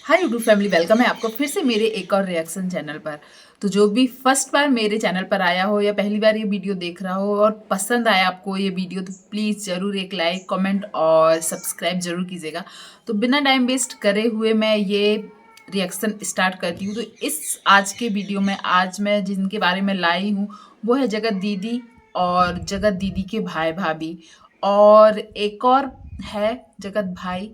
Hi YouTube family, welcome है आपको फिर से मेरे एक और रिएक्शन चैनल पर। तो जो भी फर्स्ट बार मेरे चैनल पर आया हो या पहली बार ये वीडियो देख रहा हो और पसंद आया आपको ये वीडियो, तो प्लीज़ ज़रूर एक लाइक, कमेंट और सब्सक्राइब ज़रूर कीजिएगा। तो बिना टाइम वेस्ट करे हुए मैं ये रिएक्शन स्टार्ट करती हूँ। तो इस आज के वीडियो में आज मैं जिनके बारे में लाई हूँ वो है जगत दीदी और जगत दीदी के भाई भाभी, और एक और है जगत भाई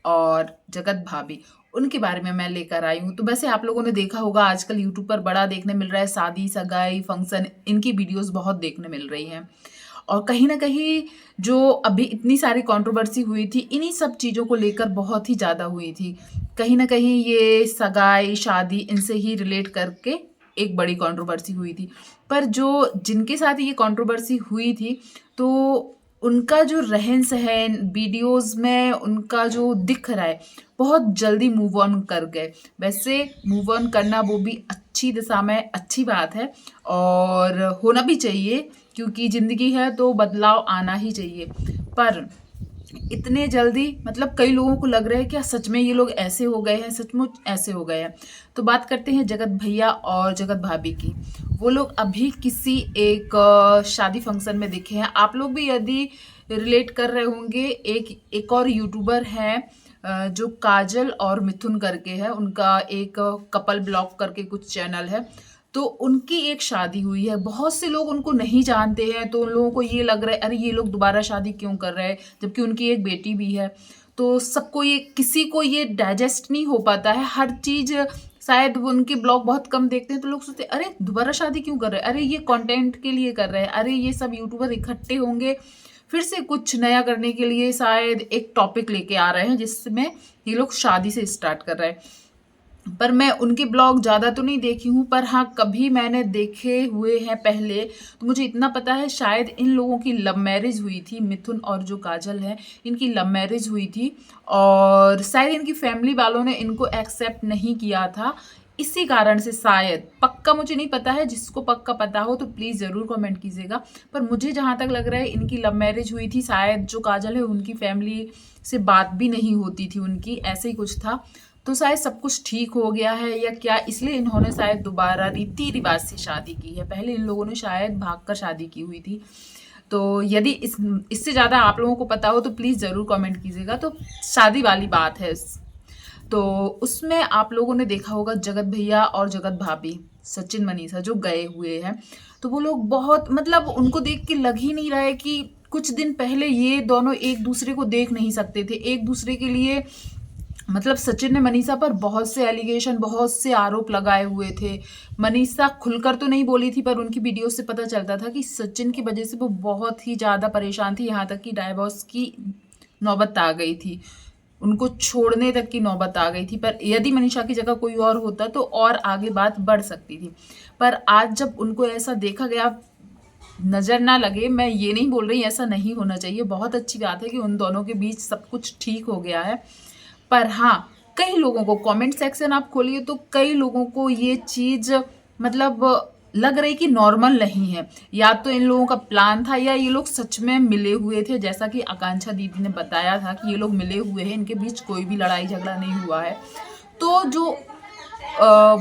और जगत भाभी। उनके बारे में मैं लेकर आई हूँ। तो वैसे आप लोगों ने देखा होगा आजकल यूट्यूब पर बड़ा देखने मिल रहा है, शादी सगाई फंक्शन, इनकी वीडियोस बहुत देखने मिल रही हैं। और कहीं ना कहीं जो अभी इतनी सारी कंट्रोवर्सी हुई थी इन्हीं सब चीज़ों को लेकर बहुत ही ज़्यादा हुई थी। कहीं ना कहीं ये सगाई शादी इनसे ही रिलेट करके एक बड़ी कंट्रोवर्सी हुई थी। पर जो जिनके साथ ये कंट्रोवर्सी हुई थी, तो उनका जो रहन सहन वीडियोस में उनका जो दिख रहा है, बहुत जल्दी मूव ऑन कर गए। वैसे मूव ऑन करना वो भी अच्छी दिशा में अच्छी बात है और होना भी चाहिए, क्योंकि ज़िंदगी है तो बदलाव आना ही चाहिए। पर इतने जल्दी मतलब कई लोगों को लग रहा है कि सच में ये लोग ऐसे हो गए हैं, सचमुच ऐसे हो गए हैं। तो बात करते हैं जगत भैया और जगत भाभी की। वो लोग अभी किसी एक शादी फंक्शन में दिखे हैं। आप लोग भी यदि रिलेट कर रहे होंगे, एक और यूट्यूबर हैं जो काजल और मिथुन करके है, उनका एक कपल ब्लॉग करके कुछ चैनल है। तो उनकी एक शादी हुई है। बहुत से लोग उनको नहीं जानते हैं, तो उन लोगों को ये लग रहा है अरे ये लोग दोबारा शादी क्यों कर रहे हैं, जबकि उनकी एक बेटी भी है। तो सबको ये, किसी को ये डाइजेस्ट नहीं हो पाता है हर चीज़। शायद वो उनके ब्लॉग बहुत कम देखते हैं तो लोग सोचते हैं अरे दोबारा शादी क्यों कर रहे हैं, अरे ये कंटेंट के लिए कर रहे हैं, अरे ये सब यूट्यूबर इकट्ठे होंगे फिर से कुछ नया करने के लिए, शायद एक टॉपिक लेके आ रहे हैं जिसमें ये लोग शादी से स्टार्ट कर रहे हैं। पर मैं उनके ब्लॉग ज़्यादा तो नहीं देखी हूँ, पर हाँ कभी मैंने देखे हुए हैं पहले। तो मुझे इतना पता है शायद इन लोगों की लव मैरिज हुई थी, मिथुन और जो काजल है इनकी लव मैरिज हुई थी, और शायद इनकी फैमिली वालों ने इनको एक्सेप्ट नहीं किया था। इसी कारण से शायद, पक्का मुझे नहीं पता है, जिसको पक्का पता हो तो प्लीज़ ज़रूर कमेंट कीजिएगा। पर मुझे जहाँ तक लग रहा है इनकी लव मैरिज हुई थी, शायद जो काजल है उनकी फैमिली से बात भी नहीं होती थी उनकी, ऐसे ही कुछ था। तो शायद सब कुछ ठीक हो गया है या क्या, इसलिए इन्होंने शायद दोबारा रीति रिवाज से शादी की है। पहले इन लोगों ने शायद भागकर शादी की हुई थी। तो यदि इससे ज़्यादा आप लोगों को पता हो तो प्लीज़ ज़रूर कमेंट कीजिएगा। तो शादी वाली बात है तो उसमें आप लोगों ने देखा होगा जगत भैया और जगत भाभी, सचिन मनीषा जो गए हुए हैं। तो वो लोग बहुत, मतलब उनको देख के लग ही नहीं रहा है कि कुछ दिन पहले ये दोनों एक दूसरे को देख नहीं सकते थे, एक दूसरे के लिए। मतलब सचिन ने मनीषा पर बहुत से एलिगेशन, बहुत से आरोप लगाए हुए थे। मनीषा खुलकर तो नहीं बोली थी, पर उनकी वीडियो से पता चलता था कि सचिन की वजह से वो बहुत ही ज़्यादा परेशान थी, यहाँ तक कि डाइवोर्स की नौबत आ गई थी, उनको छोड़ने तक की नौबत आ गई थी। पर यदि मनीषा की जगह कोई और होता तो और आगे बात बढ़ सकती थी। पर आज जब उनको ऐसा देखा गया, नज़र ना लगे, मैं ये नहीं बोल रही ऐसा नहीं होना चाहिए, बहुत अच्छी बात है कि उन दोनों के बीच सब कुछ ठीक हो गया है। पर हाँ, कई लोगों को, कमेंट सेक्शन आप खोलिए तो कई लोगों को ये चीज़ मतलब लग रही कि नॉर्मल नहीं है। या तो इन लोगों का प्लान था या ये लोग सच में मिले हुए थे, जैसा कि आकांक्षा दीदी ने बताया था कि ये लोग मिले हुए हैं, इनके बीच कोई भी लड़ाई झगड़ा नहीं हुआ है। तो जो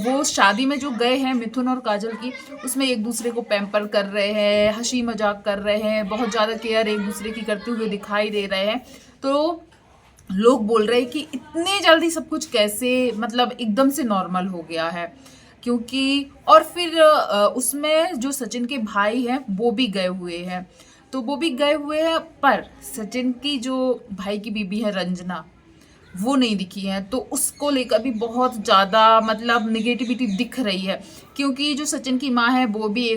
वो शादी में जो गए हैं मिथुन और काजल की, उसमें एक दूसरे को पैम्पर कर रहे हैं, हंसी मजाक कर रहे हैं, बहुत ज़्यादा केयर एक दूसरे की करते हुए दिखाई दे रहे हैं। तो लोग बोल रहे हैं कि इतने जल्दी सब कुछ कैसे, मतलब एकदम से नॉर्मल हो गया है। क्योंकि और फिर उसमें जो सचिन के भाई हैं वो भी गए हुए हैं। तो वो भी गए हुए हैं, पर सचिन की जो भाई की बीबी है रंजना, वो नहीं दिखी है। तो उसको लेकर भी बहुत ज़्यादा मतलब निगेटिविटी दिख रही है। क्योंकि जो सचिन की माँ है वो भी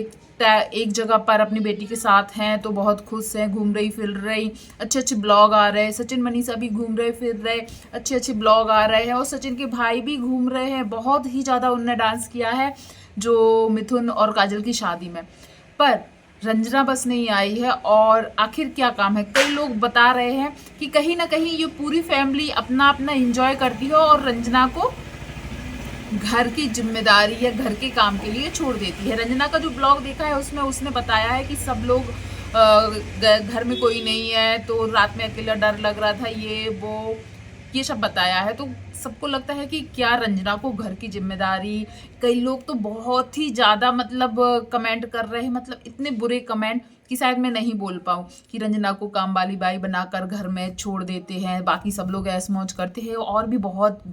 एक जगह पर अपनी बेटी के साथ हैं, तो बहुत खुश हैं, घूम रही फिर रही, अच्छे अच्छे ब्लॉग आ रहे हैं। सचिन मनीषा भी घूम रहे फिर रहे, अच्छे अच्छे ब्लॉग आ रहे हैं। और सचिन के भाई भी घूम रहे हैं, बहुत ही ज़्यादा उनने डांस किया है जो मिथुन और काजल की शादी में। पर रंजना बस नहीं आई है, और आखिर क्या काम है। कई लोग बता रहे हैं कि कहीं ना कहीं ये पूरी फैमिली अपना अपना एंजॉय करती है और रंजना को घर की जिम्मेदारी या घर के काम के लिए छोड़ देती है। रंजना का जो ब्लॉग देखा है उसमें उसने बताया है कि सब लोग घर में कोई नहीं है तो रात में अकेला डर लग रहा था, ये वो। ये सब बताया है। तो सबको लगता है कि क्या रंजना को घर की जिम्मेदारी, कई लोग तो बहुत ही ज़्यादा मतलब कमेंट कर रहे हैं, मतलब इतने बुरे कमेंट कि शायद मैं नहीं बोल पाऊँ, कि रंजना को काम वाली बाई बनाकर घर में छोड़ देते हैं, बाकी सब लोग ऐश मौज करते हैं, और भी बहुत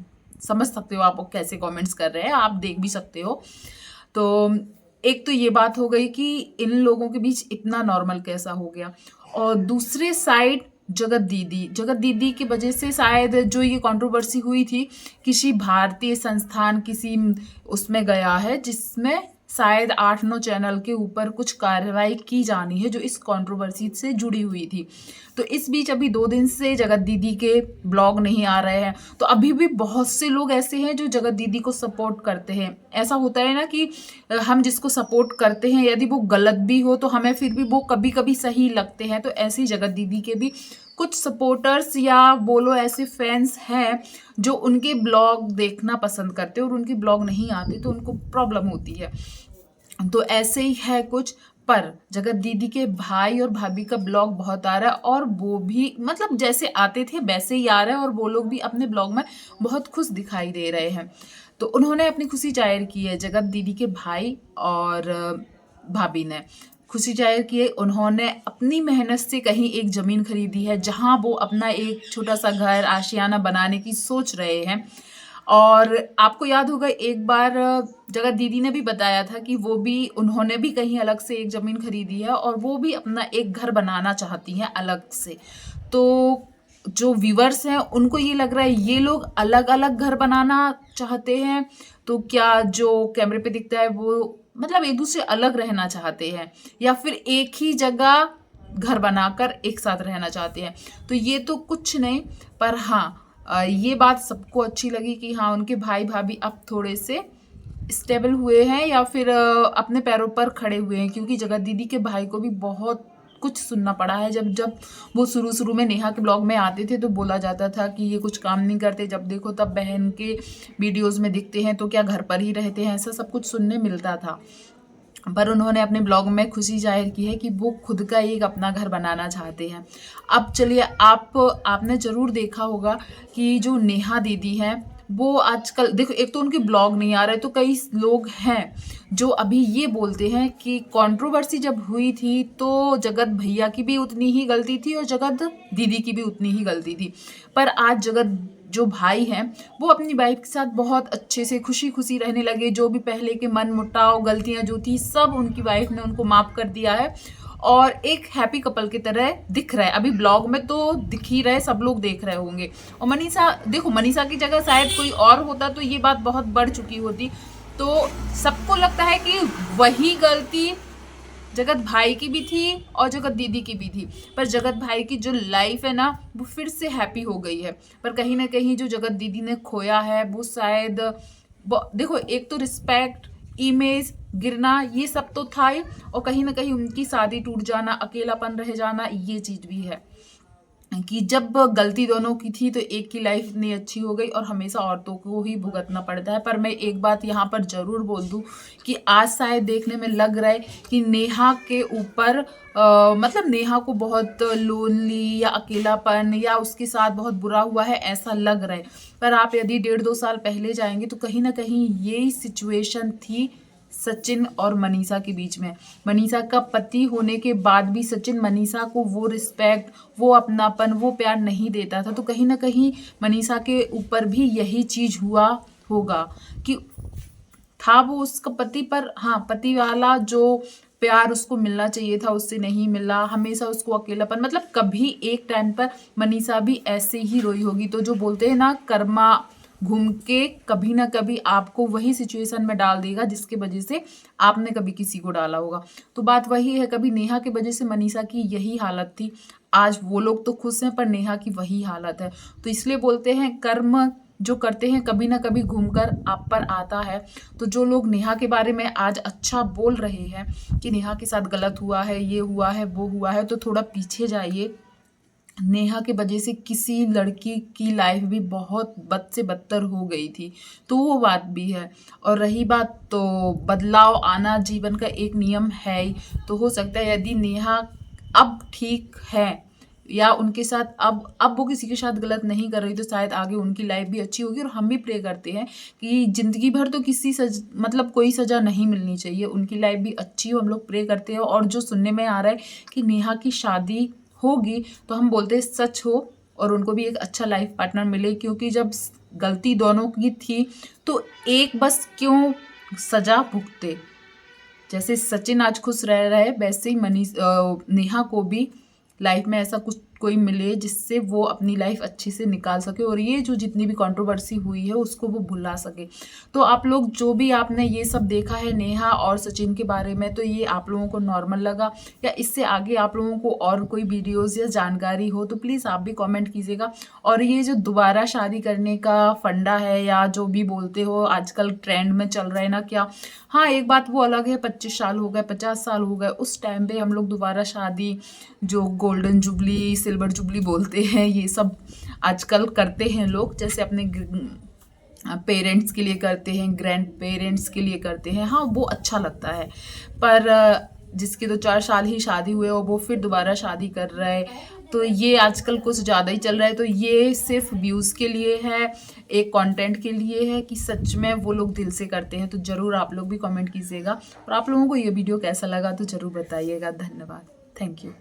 समझ सकते हो आप कैसे कमेंट्स कर रहे हैं, आप देख भी सकते हो। तो एक तो ये बात हो गई कि इन लोगों के बीच इतना नॉर्मल कैसा हो गया। और दूसरे साइड जगत दीदी की वजह से शायद जो ये कंट्रोवर्सी हुई थी, किसी भारतीय संस्थान किसी उसमें गया है, जिसमें शायद 8-9 चैनल के ऊपर कुछ कार्रवाई की जानी है जो इस कंट्रोवर्सी से जुड़ी हुई थी। तो इस बीच अभी 2 दिन से जगत दीदी के ब्लॉग नहीं आ रहे हैं। तो अभी भी बहुत से लोग ऐसे हैं जो जगत दीदी को सपोर्ट करते हैं। ऐसा होता है ना कि हम जिसको सपोर्ट करते हैं, यदि वो गलत भी हो तो हमें फिर भी वो कभी कभी सही लगते हैं। तो ऐसे ही जगत दीदी के भी कुछ सपोर्टर्स या बोलो ऐसे फैंस हैं जो उनके ब्लॉग देखना पसंद करते हैं, और उनके ब्लॉग नहीं आते तो उनको प्रॉब्लम होती है। तो ऐसे ही है कुछ। पर जगत दीदी के भाई और भाभी का ब्लॉग बहुत आ रहा है, और वो भी मतलब जैसे आते थे वैसे ही आ रहा है, और वो लोग भी अपने ब्लॉग में बहुत खुश दिखाई दे रहे हैं। तो उन्होंने अपनी खुशी जाहिर की है, जगत दीदी के भाई और भाभी ने खुशी जाहिर की है। उन्होंने अपनी मेहनत से कहीं एक ज़मीन खरीदी है, जहां वो अपना एक छोटा सा घर आशियाना बनाने की सोच रहे हैं। और आपको याद होगा एक बार जगत दीदी ने भी बताया था कि उन्होंने भी कहीं अलग से एक ज़मीन खरीदी है, और वो भी अपना एक घर बनाना चाहती हैं अलग से। तो जो व्यूवर्स हैं उनको ये लग रहा है ये लोग अलग अलग घर बनाना चाहते हैं, तो क्या जो कैमरे पे दिखता है वो मतलब एक दूसरे अलग रहना चाहते हैं, या फिर एक ही जगह घर बनाकर एक साथ रहना चाहते हैं। तो ये तो कुछ नहीं, पर हाँ ये बात सबको अच्छी लगी कि हाँ उनके भाई भाभी अब थोड़े से स्टेबल हुए हैं, या फिर अपने पैरों पर खड़े हुए हैं। क्योंकि जगत दीदी के भाई को भी बहुत कुछ सुनना पड़ा है। जब जब वो शुरू में नेहा के ब्लॉग में आते थे तो बोला जाता था कि ये कुछ काम नहीं करते, जब देखो तब बहन के वीडियोस में दिखते हैं, तो क्या घर पर ही रहते हैं, ऐसा सब कुछ सुनने मिलता था। पर उन्होंने अपने ब्लॉग में खुशी जाहिर की है कि वो खुद का एक अपना घर बनाना चाहते हैं। अब चलिए, आपने ज़रूर देखा होगा कि जो नेहा दीदी हैं वो आजकल देखो, एक तो उनके ब्लॉग नहीं आ रहे, तो कई लोग हैं जो अभी ये बोलते हैं कि कंट्रोवर्सी जब हुई थी तो जगत भैया की भी उतनी ही गलती थी और जगत दीदी की भी उतनी ही गलती थी। पर आज जगत जो भाई हैं वो अपनी वाइफ के साथ बहुत अच्छे से खुशी खुशी रहने लगे। जो भी पहले के मन मुटाव गलतियां जो थी सब उनकी वाइफ ने उनको माफ कर दिया है, और एक हैप्पी कपल की तरह दिख रहा है। अभी ब्लॉग में तो दिख ही रहे, सब लोग देख रहे होंगे। और मनीषा देखो, मनीषा की जगह शायद कोई और होता तो ये बात बहुत बढ़ चुकी होती। तो सबको लगता है कि वही गलती जगत भाई की भी थी और जगत दीदी की भी थी, पर जगत भाई की जो लाइफ है ना वो फिर से हैप्पी हो गई है। पर कहीं ना कहीं जो जगत दीदी ने खोया है वो शायद देखो, एक तो रिस्पेक्ट, इमेज गिरना, ये सब तो था ही, और कहीं ना कहीं उनकी शादी टूट जाना, अकेलापन रह जाना, ये चीज भी है कि जब गलती दोनों की थी तो एक की लाइफ इतनी अच्छी हो गई, और हमेशा औरतों को ही भुगतना पड़ता है। पर मैं एक बात यहाँ पर जरूर बोल दूँ कि आज शायद देखने में लग रहा है कि नेहा के ऊपर मतलब नेहा को बहुत लोनली या अकेलापन या उसके साथ बहुत बुरा हुआ है, ऐसा लग रहा है। पर आप यदि 1.5-2 साल पहले जाएंगे तो कहीं ना कहीं यही सिचुएशन थी सचिन और मनीषा के बीच में। मनीषा का पति होने के बाद भी सचिन मनीषा को वो रिस्पेक्ट, वो अपनापन, वो प्यार नहीं देता था। तो कहीं ना कहीं मनीषा के ऊपर भी यही चीज हुआ होगा कि था वो उसका पति, पर हाँ पति वाला जो प्यार उसको मिलना चाहिए था उससे नहीं मिला, हमेशा उसको अकेलापन, मतलब कभी एक टाइम पर मनीषा भी ऐसे ही रोई होगी। तो जो बोलते हैं ना, कर्मा घूम के कभी ना कभी आपको वही सिचुएशन में डाल देगा जिसके वजह से आपने कभी किसी को डाला होगा। तो बात वही है, कभी नेहा की वजह से मनीषा की यही हालत थी, आज वो लोग तो खुश हैं पर नेहा की वही हालत है। तो इसलिए बोलते हैं कर्म जो करते हैं कभी ना कभी घूमकर आप पर आता है। तो जो लोग नेहा के बारे में आज अच्छा बोल रहे हैं कि नेहा के साथ गलत हुआ है, ये हुआ है, वो हुआ है, तो थोड़ा पीछे जाइए। नेहा के वजह से किसी लड़की की लाइफ भी बहुत बद से बदतर हो गई थी, तो वो बात भी है। और रही बात, तो बदलाव आना जीवन का एक नियम है ही। तो हो सकता है यदि नेहा अब ठीक है, या उनके साथ अब वो किसी के साथ गलत नहीं कर रही तो शायद आगे उनकी लाइफ भी अच्छी होगी। और हम भी प्रे करते हैं कि ज़िंदगी भर तो किसी मतलब कोई सज़ा नहीं मिलनी चाहिए, उनकी लाइफ भी अच्छी हो, हम लोग प्रे करते हैं। और जो सुनने में आ रहा है कि नेहा की शादी होगी तो हम बोलते हैं सच हो और उनको भी एक अच्छा लाइफ पार्टनर मिले, क्योंकि जब गलती दोनों की थी तो एक बस क्यों सज़ा भुगते। जैसे सचिन आज खुश रह रहा है वैसे ही नेहा को भी लाइफ में ऐसा कुछ कोई मिले जिससे वो अपनी लाइफ अच्छे से निकाल सके और ये जो जितनी भी कंट्रोवर्सी हुई है उसको वो भुला सके। तो आप लोग जो भी आपने ये सब देखा है नेहा और सचिन के बारे में, तो ये आप लोगों को नॉर्मल लगा या इससे आगे आप लोगों को और कोई वीडियोस या जानकारी हो तो प्लीज़ आप भी कमेंट कीजिएगा। और ये जो दोबारा शादी करने का फंडा है या जो भी बोलते हो आजकल ट्रेंड में चल रहा है ना क्या, हाँ एक बात वो अलग है, 25 साल हो गए 50 साल हो गए, उस टाइम पे हम लोग दोबारा शादी जो गोल्डन जुबली सिल्वर जुबली बोलते हैं ये सब आजकल करते हैं लोग, जैसे अपने पेरेंट्स के लिए करते हैं, ग्रैंड पेरेंट्स के लिए करते हैं। हाँ वो अच्छा लगता है, पर जिसकी तो 4 साल ही शादी हुए और वो फिर दोबारा शादी कर रहा है तो ये आजकल कुछ ज़्यादा ही चल रहा है। तो ये सिर्फ व्यूज़ के लिए है, एक कंटेंट के लिए है कि सच में वो लोग दिल से करते हैं। तो ज़रूर आप लोग भी कमेंट कीजिएगा और आप लोगों को ये वीडियो कैसा लगा तो ज़रूर बताइएगा। धन्यवाद, थैंक यू।